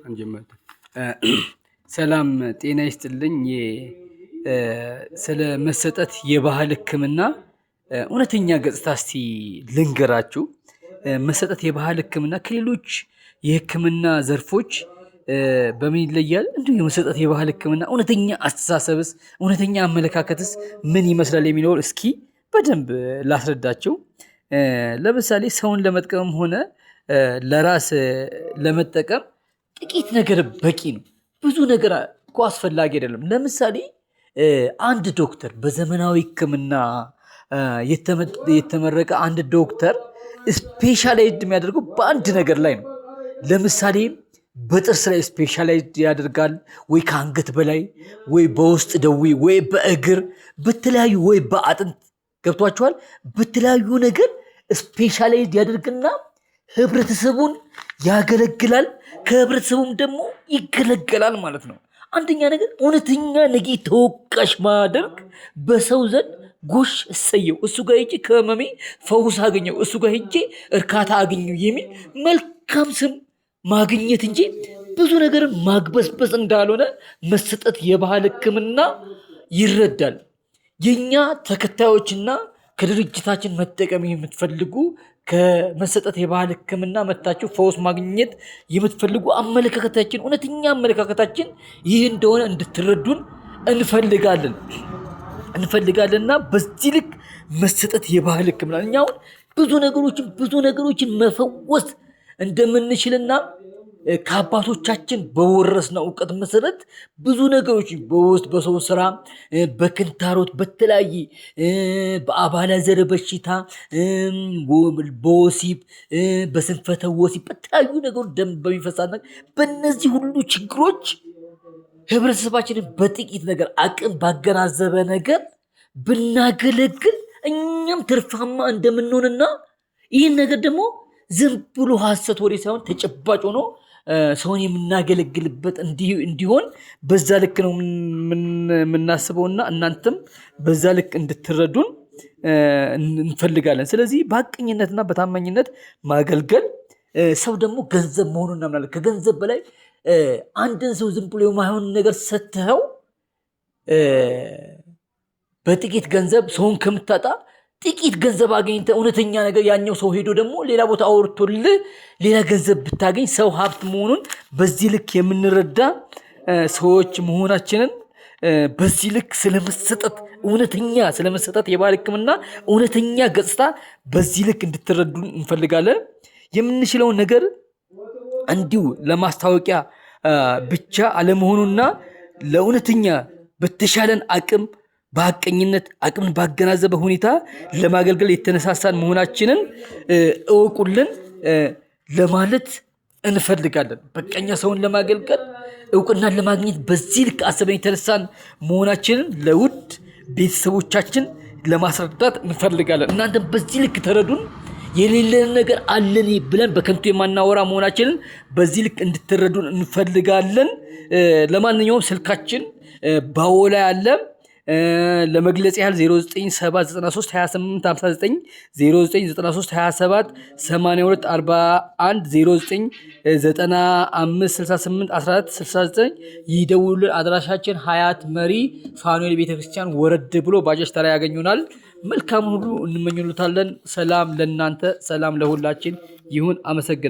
አንጀምር። ሰላም ጤና ይስጥልኝ። ስለ መሰጠት የባህል ሕክምና እውነተኛ ገጽታ እስቲ ልንገራችሁ። መሰጠት የባህል ሕክምና ከሌሎች የሕክምና ዘርፎች በምን ይለያል? እንዲሁ የመሰጠት የባህል ሕክምና እውነተኛ አስተሳሰብስ እውነተኛ አመለካከትስ ምን ይመስላል የሚለውን እስኪ በደንብ ላስረዳቸው። ለምሳሌ ሰውን ለመጥቀምም ሆነ ለራስ ለመጠቀም ጥቂት ነገር በቂ ነው። ብዙ ነገር እኮ አስፈላጊ አይደለም። ለምሳሌ አንድ ዶክተር በዘመናዊ ሕክምና የተመረቀ አንድ ዶክተር ስፔሻላይዝድ የሚያደርገው በአንድ ነገር ላይ ነው። ለምሳሌ በጥርስ ላይ ስፔሻላይዝድ ያደርጋል፣ ወይ ከአንገት በላይ፣ ወይ በውስጥ ደዌ፣ ወይ በእግር፣ በተለያዩ ወይ በአጥንት ገብቷቸዋል። በተለያዩ ነገር ስፔሻላይዝድ ያደርግና ህብረተሰቡን ያገለግላል፣ ከህብረተሰቡም ደግሞ ይገለገላል ማለት ነው። አንደኛ ነገር እውነተኛ ነገ ተወቃሽ ማደርግ በሰው ዘንድ ጎሽ እሰየው እሱ ጋር ሄጄ ከህመሜ ፈውስ አገኘው እሱ ጋር ሄጄ እርካታ አገኘው የሚል መልካም ስም ማግኘት እንጂ ብዙ ነገርን ማግበስበስ እንዳልሆነ መሰጠት የባህል ሕክምና ይረዳል። የኛ ተከታዮችና ከድርጅታችን መጠቀም የምትፈልጉ ከመሰጠት የባህል ሕክምና መታችሁ ፈውስ ማግኘት የምትፈልጉ አመለካከታችን እውነተኛ አመለካከታችን ይህ እንደሆነ እንድትረዱን እንፈልጋለንና በዚህ ልክ መሰጠት የባህል ሕክምና እኛ አሁን ብዙ ነገሮችን መፈወስ እንደምንችልና ከአባቶቻችን በወረስነው እውቀት መሰረት ብዙ ነገሮች በውስጥ በሰው ስራ በክንታሮት በተለያየ በአባላዘር በሽታ በወሲብ በስንፈተ ወሲብ በተለያዩ ነገሮች ደም በሚፈሳት በእነዚህ ሁሉ ችግሮች ህብረተሰባችንን በጥቂት ነገር አቅም ባገናዘበ ነገር ብናገለግል እኛም ትርፋማ እንደምንሆንና ይህን ነገር ደግሞ ዝም ብሎ ሐሰት ወሬ ሳይሆን ተጨባጭ ሆኖ ሰውን የምናገለግልበት እንዲሆን በዛ ልክ ነው የምናስበውና እናንተም በዛ ልክ እንድትረዱን እንፈልጋለን። ስለዚህ በሐቀኝነትና በታማኝነት ማገልገል ሰው ደግሞ ገንዘብ መሆኑን እናምናለን። ከገንዘብ በላይ አንድን ሰው ዝም ብሎ የማይሆን ነገር ሰጥተው በጥቂት ገንዘብ ሰውን ከምታጣ ጥቂት ገንዘብ አገኝተ እውነተኛ ነገር ያኛው ሰው ሄዶ ደግሞ ሌላ ቦታ አውርቶልህ ሌላ ገንዘብ ብታገኝ ሰው ሀብት መሆኑን በዚህ ልክ የምንረዳ ሰዎች መሆናችንን በዚህ ልክ ስለመሰጠት የባህል ሕክምና እውነተኛ ገጽታ በዚህ ልክ እንድትረዱን እንፈልጋለን። የምንችለውን ነገር እንዲሁ ለማስታወቂያ ብቻ አለመሆኑና ለእውነተኛ በተሻለን አቅም በሐቀኝነት አቅምን ባገናዘበ ሁኔታ ለማገልገል የተነሳሳን መሆናችንን እወቁልን ለማለት እንፈልጋለን። በቀኛ ሰውን ለማገልገል እውቅናን ለማግኘት በዚህ ልክ አስበን የተነሳን መሆናችንን ለውድ ቤተሰቦቻችን ለማስረዳት እንፈልጋለን። እናንተም በዚህ ልክ ተረዱን። የሌለን ነገር አለን ብለን በከንቱ የማናወራ መሆናችንን በዚህ ልክ እንድትረዱን እንፈልጋለን። ለማንኛውም ስልካችን ባወላ ያለ ለመግለጽ ያህል 0979328559 0993278241 0995681469 ይደውሉልን። አድራሻችን ሀያት መሪ ፋኑኤል ቤተክርስቲያን ወረድ ብሎ ባጃጅ ተራ ያገኙናል። መልካም ሁሉ እንመኝሉታለን። ሰላም ለእናንተ፣ ሰላም ለሁላችን ይሁን። አመሰግናለሁ።